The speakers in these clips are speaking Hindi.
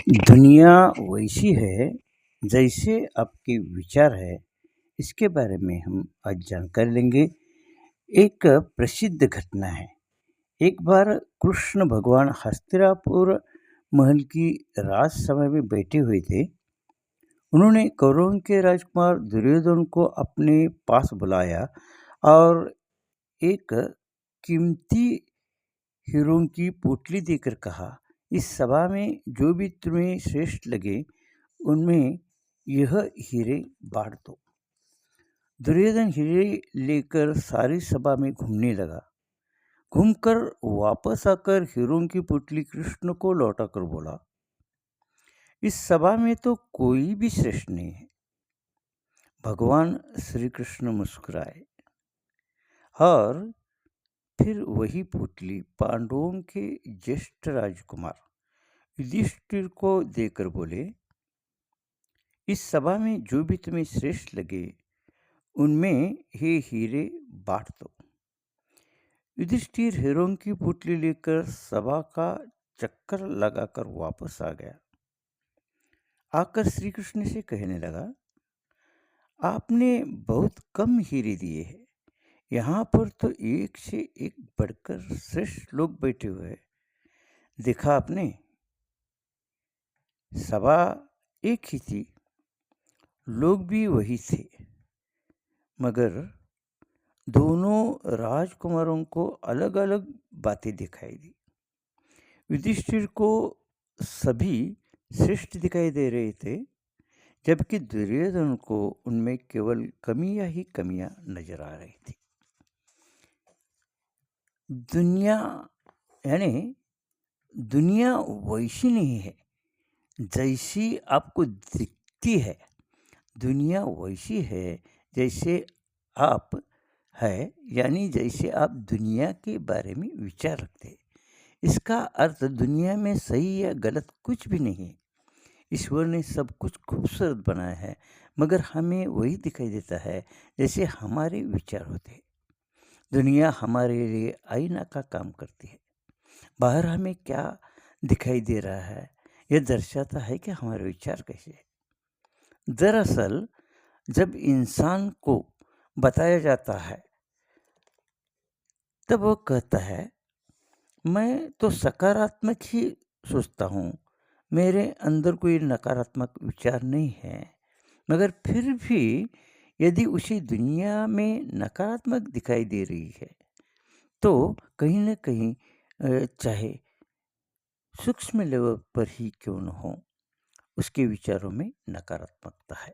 दुनिया वैसी है जैसे आपके विचार है। इसके बारे में हम आज जानकारी लेंगे। एक प्रसिद्ध घटना है। एक बार कृष्ण भगवान हस्तिनापुर महल की राजसभा में बैठे हुए थे। उन्होंने कौरवों के राजकुमार दुर्योधन को अपने पास बुलाया और एक कीमती हीरों की पोटली देकर कहा, इस सभा में जो भी तुम्हें श्रेष्ठ लगे उनमें यह हीरे बांट दो। दुर्योधन हीरे लेकर सारी सभा में घूमने लगा। घूमकर वापस आकर हीरों की पुतली कृष्ण को लौटाकर बोला, इस सभा में तो कोई भी श्रेष्ठ नहीं है। भगवान श्री कृष्ण मुस्कुराए और फिर वही पुतली पांडवों के ज्येष्ठ राजकुमार युधिष्ठिर को देकर बोले, इस सभा में जो भी तुम्हें श्रेष्ठ लगे उनमें हे हीरे बांट दो। युधिष्ठिर हीरों की पुतली लेकर सभा का चक्कर लगाकर वापस आ गया। आकर श्री कृष्ण से कहने लगा, आपने बहुत कम हीरे दिए हैं। यहाँ पर तो एक से एक बढ़कर श्रेष्ठ लोग बैठे हुए हैं। देखा आपने, सभा एक ही थी, लोग भी वही थे, मगर दोनों राजकुमारों को अलग अलग बातें दिखाई दी। युधिष्ठिर को सभी श्रेष्ठ दिखाई दे रहे थे, जबकि दुर्योधन को उनमें केवल कमियां ही कमियां नजर आ रही थी। दुनिया वैसी नहीं है जैसी आपको दिखती है। दुनिया वैसी है जैसे आप है, यानी जैसे आप दुनिया के बारे में विचार रखते हैं। इसका अर्थ दुनिया में सही या गलत कुछ भी नहीं है। ईश्वर ने सब कुछ खूबसूरत बनाया है, मगर हमें वही दिखाई देता है जैसे हमारे विचार होते हैं। दुनिया हमारे लिए आईना का काम करती है। बाहर हमें क्या दिखाई दे रहा है, यह दर्शाता है कि हमारे विचार कैसे हैं। दरअसल जब इंसान को बताया जाता है तब वह कहता है, मैं तो सकारात्मक ही सोचता हूँ, मेरे अंदर कोई नकारात्मक विचार नहीं है। मगर फिर भी यदि उसे दुनिया में नकारात्मक दिखाई दे रही है तो कहीं न कहीं चाहे सूक्ष्म लेवल पर ही क्यों न हो, उसके विचारों में नकारात्मकता है।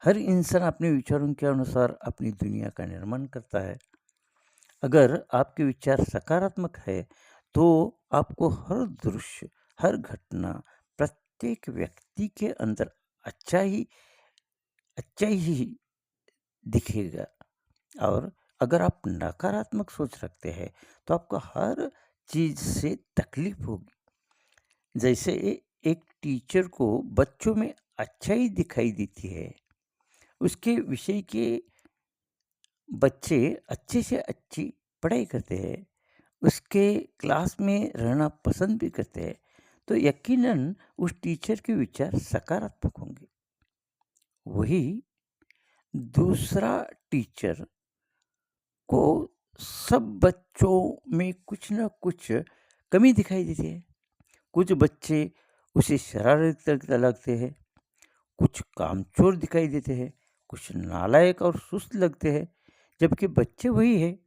हर इंसान अपने विचारों के अनुसार अपनी दुनिया का निर्माण करता है। अगर आपके विचार सकारात्मक है तो आपको हर दृश्य, हर घटना, प्रत्येक व्यक्ति के अंदर अच्छा ही दिखेगा। और अगर आप नकारात्मक सोच रखते हैं तो आपको हर चीज़ से तकलीफ होगी। जैसे एक टीचर को बच्चों में अच्छाई दिखाई देती है, उसके विषय के बच्चे अच्छे से अच्छी पढ़ाई करते हैं, उसके क्लास में रहना पसंद भी करते हैं, तो यकीनन उस टीचर के विचार सकारात्मक होंगे। वही दूसरा टीचर को सब बच्चों में कुछ न कुछ कमी दिखाई देती है। कुछ बच्चे उसे शरारती लगते हैं, कुछ कामचोर दिखाई देते हैं, कुछ नालायक और सुस्त लगते हैं, जबकि बच्चे वही है।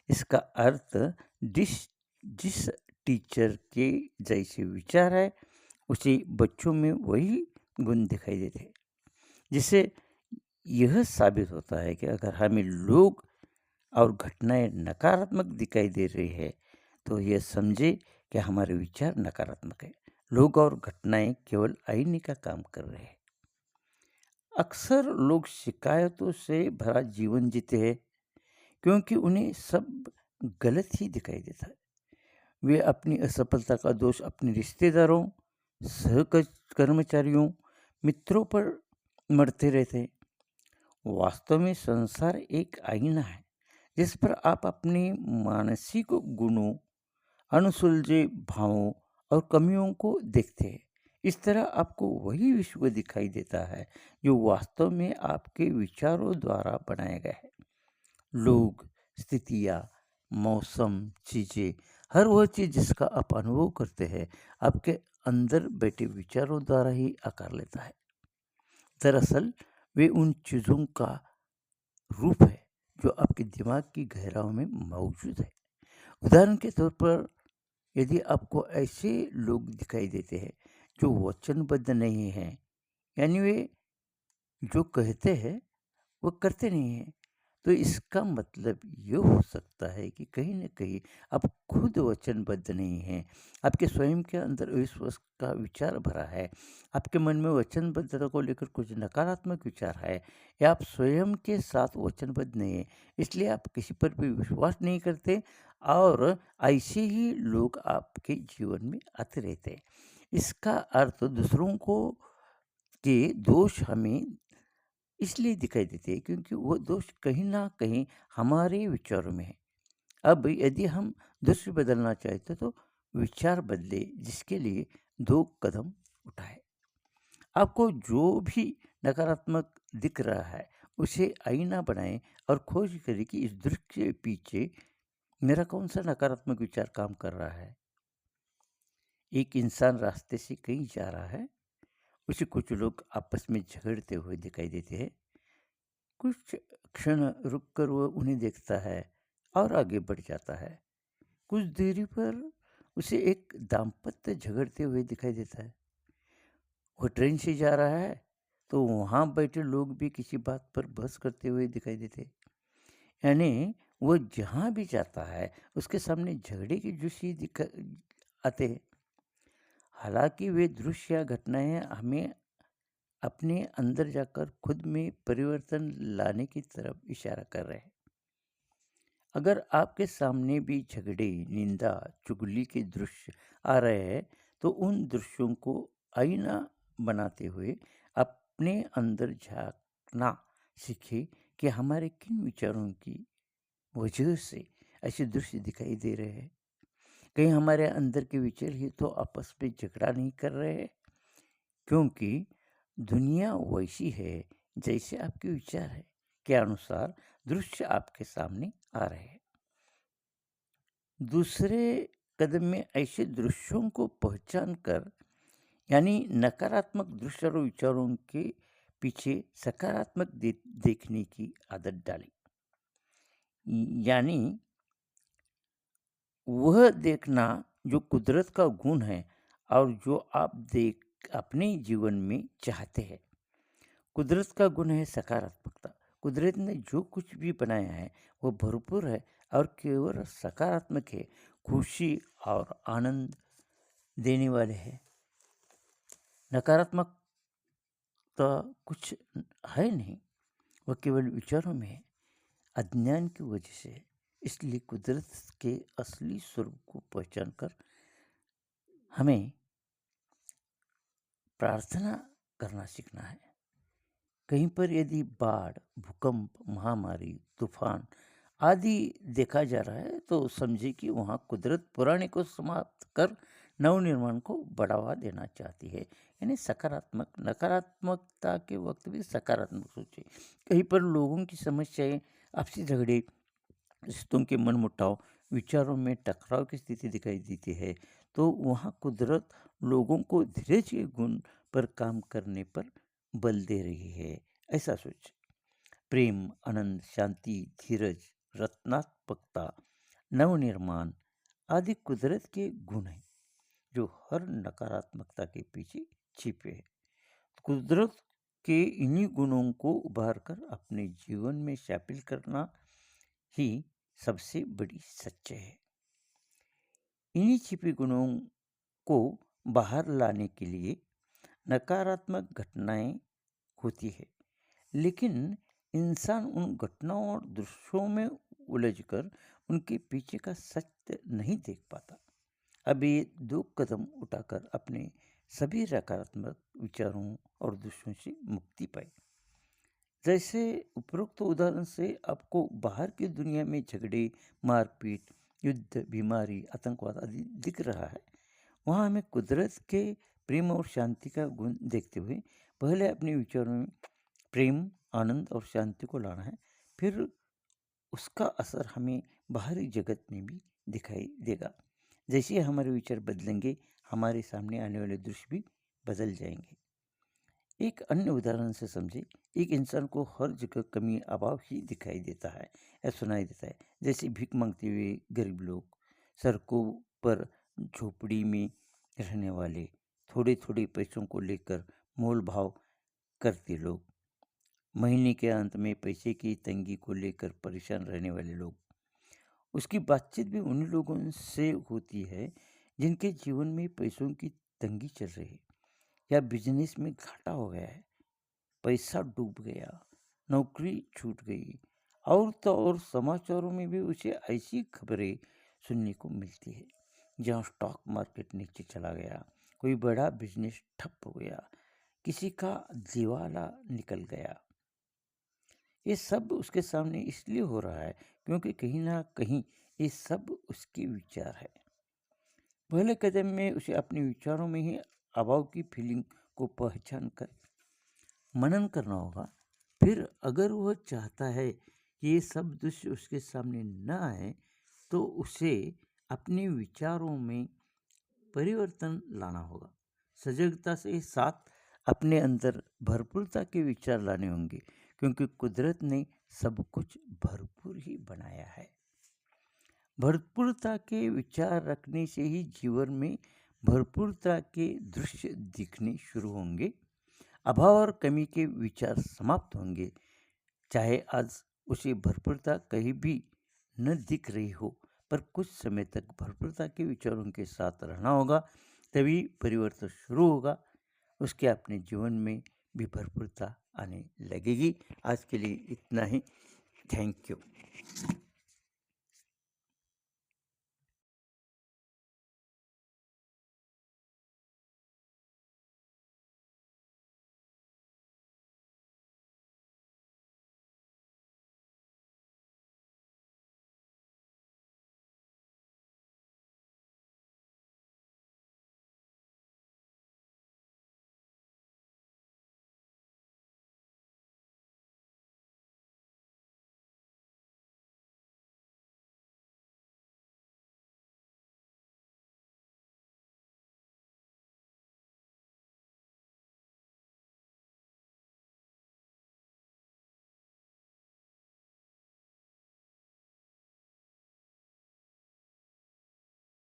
इसका अर्थ जिस टीचर के जैसे विचार है उसे बच्चों में वही गुण दिखाई देते हैं, जिससे यह साबित होता है कि अगर हमें लोग और घटनाएं नकारात्मक दिखाई दे रही है तो यह समझे कि हमारे विचार नकारात्मक है। लोग और घटनाएं केवल आईने का काम कर रहे हैं। अक्सर लोग शिकायतों से भरा जीवन जीते हैं क्योंकि उन्हें सब गलत ही दिखाई देता है। वे अपनी असफलता का दोष अपने रिश्तेदारों, सहकर्मचारियों, मित्रों पर मढ़ते रहते हैं। वास्तव में संसार एक आईना है जिस पर आप अपने मानसिक गुणों, अनसुलझे भावों और कमियों को देखते हैं। इस तरह आपको वही विश्व दिखाई देता है जो वास्तव में आपके विचारों द्वारा बनाया गया है। लोग, स्थितियाँ, मौसम, चीज़ें, हर वह चीज़ जिसका आप अनुभव करते हैं, आपके अंदर बैठे विचारों द्वारा ही आकार लेता है। दरअसल वे उन चीज़ों का रूप है जो आपके दिमाग की गहराइयों में मौजूद है। उदाहरण के तौर पर यदि आपको ऐसे लोग दिखाई देते हैं जो वचनबद्ध नहीं हैं, यानी वे जो कहते हैं वो करते नहीं हैं, तो इसका मतलब ये हो सकता है कि कहीं न कहीं आप खुद वचनबद्ध नहीं हैं। आपके स्वयं के अंदर अविश्वास का विचार भरा है। आपके मन में वचनबद्धता को लेकर कुछ नकारात्मक विचार है, या आप स्वयं के साथ वचनबद्ध नहीं हैं, इसलिए आप किसी पर भी विश्वास नहीं करते और ऐसे ही लोग आपके जीवन में आते रहते हैं। इसका अर्थ दूसरों को के दोष हमें इसलिए दिखाई देते हैं क्योंकि वो दोष कहीं न कहीं हमारे विचारों में है। अब यदि हम दृश्य बदलना चाहते तो विचार बदले, जिसके लिए 2 कदम उठाएँ। आपको जो भी नकारात्मक दिख रहा है, उसे आईना बनाएँ और खोज करें कि इस दृश्य के पीछे मेरा कौन-सा नकारात्मक विचार काम कर रहा है। एक इंसान रास्ते से कहीं जा रहा है, उसे कुछ लोग आपस में झगड़ते हुए दिखाई देते हैं। कुछ क्षण रुककर वह उन्हें देखता है और आगे बढ़ जाता है। कुछ दूरी पर उसे एक दाम्पत्य झगड़ते हुए दिखाई देता है। वो ट्रेन से जा रहा है तो वहाँ बैठे लोग भी किसी बात पर बहस करते हुए दिखाई देते हैं। यानी वो जहाँ भी जाता है उसके सामने झगड़े के दृश्य दिखा आते हैं। हालांकि वे दृश्य या घटनाएं हमें अपने अंदर जाकर खुद में परिवर्तन लाने की तरफ इशारा कर रहे हैं। अगर आपके सामने भी झगड़े, निंदा, चुगली के दृश्य आ रहे हैं, तो उन दृश्यों को आईना बनाते हुए अपने अंदर झांकना सीखें कि हमारे किन विचारों की वजह से ऐसे दृश्य दिखाई दे रहे हैं। कहीं हमारे अंदर के विचार ही तो आपस में झगड़ा नहीं कर रहे हैं, क्योंकि दुनिया वैसी है जैसे आपके विचार है के अनुसार दृश्य आपके सामने आ रहे हैं। दूसरे कदम में ऐसे दृश्यों को पहचान कर, यानी नकारात्मक दृश्य और विचारों के पीछे सकारात्मक देखने की आदत डालें। यानी वह देखना जो कुदरत का गुण है और जो आप देख अपने जीवन में चाहते हैं। कुदरत का गुण है सकारात्मकता। कुदरत ने जो कुछ भी बनाया है वो भरपूर है और केवल सकारात्मक है, खुशी और आनंद देने वाले हैं। नकारात्मकता कुछ है नहीं, वह केवल विचारों में है, अज्ञान की वजह से है। इसलिए कुदरत के असली स्वरूप को पहचान कर हमें प्रार्थना करना सीखना है। कहीं पर यदि बाढ़, भूकंप, महामारी, तूफान आदि देखा जा रहा है तो समझे कि वहाँ कुदरत पुराने को समाप्त कर नवनिर्माण को बढ़ावा देना चाहती है। यानी सकारात्मक, नकारात्मकता के वक्त भी सकारात्मक सोचें। कहीं पर लोगों की समस्याएं, आपसी झगड़े, रिश्तों के मनमुटाव, विचारों में टकराव की स्थिति दिखाई देती है, तो वहाँ कुदरत लोगों को धीरज के गुण पर काम करने पर बल दे रही है, ऐसा सोच। प्रेम, आनंद, शांति, धीरज, रत्नात्मकता, नवनिर्माण आदि कुदरत के गुण हैं जो हर नकारात्मकता के पीछे छिपे हैं। कुदरत के इन्हीं गुणों को उभार कर अपने जीवन में शामिल करना ही सबसे बड़ी सच्चाई है। इन्हीं छिपे गुणों को बाहर लाने के लिए नकारात्मक घटनाएं होती है, लेकिन इंसान उन घटनाओं और दृश्यों में उलझकर उनके पीछे का सत्य नहीं देख पाता। अब ये 2 कदम उठाकर अपने सभी नकारात्मक विचारों और दृश्यों से मुक्ति पाए। जैसे उपरोक्त उदाहरण से आपको बाहर की दुनिया में झगड़े, मारपीट, युद्ध, बीमारी, आतंकवाद आदि दिख रहा है, वहाँ हमें कुदरत के प्रेम और शांति का गुण देखते हुए पहले अपने विचारों में प्रेम, आनंद और शांति को लाना है। फिर उसका असर हमें बाहरी जगत में भी दिखाई देगा। जैसे हमारे विचार बदलेंगे, हमारे सामने आने वाले दृश्य भी बदल जाएंगे। एक अन्य उदाहरण से समझे, एक इंसान को हर जगह कमी अभाव ही दिखाई देता है या सुनाई देता है। जैसे भीख मांगते हुए गरीब लोग, सड़कों पर झोपड़ी में रहने वाले, थोड़े थोड़े पैसों को लेकर मोल भाव करते लोग, महीने के अंत में पैसे की तंगी को लेकर परेशान रहने वाले लोग। उसकी बातचीत भी उन लोगों से होती है जिनके जीवन में पैसों की तंगी चल रही है, या बिजनेस में घाटा हो गया है, पैसा डूब गया, नौकरी छूट गई। और तो और समाचारों में भी उसे ऐसी खबरें सुनने को मिलती है जहाँ स्टॉक मार्केट नीचे चला गया, कोई बड़ा बिजनेस ठप हो गया, किसी का दिवाला निकल गया। ये सब उसके सामने इसलिए हो रहा है क्योंकि कहीं ना कहीं ये सब उसके विचार है। पहले कदम में उसे अपने विचारों में ही अभाव की फीलिंग को पहचान कर मनन करना होगा। फिर अगर वह चाहता है कि ये सब दृश्य उसके सामने न आए, तो उसे अपने विचारों में परिवर्तन लाना होगा। सजगता से साथ अपने अंदर भरपूरता के विचार लाने होंगे, क्योंकि कुदरत ने सब कुछ भरपूर ही बनाया है। भरपूरता के विचार रखने से ही जीवन में भरपूरता के दृश्य दिखने शुरू होंगे। अभाव और कमी के विचार समाप्त होंगे। चाहे आज उसे भरपूरता कहीं भी न दिख रही हो, पर कुछ समय तक भरपूरता के विचारों के साथ रहना होगा, तभी परिवर्तन शुरू होगा। उसके अपने जीवन में भी भरपूरता आने लगेगी। आज के लिए इतना ही। Thank you.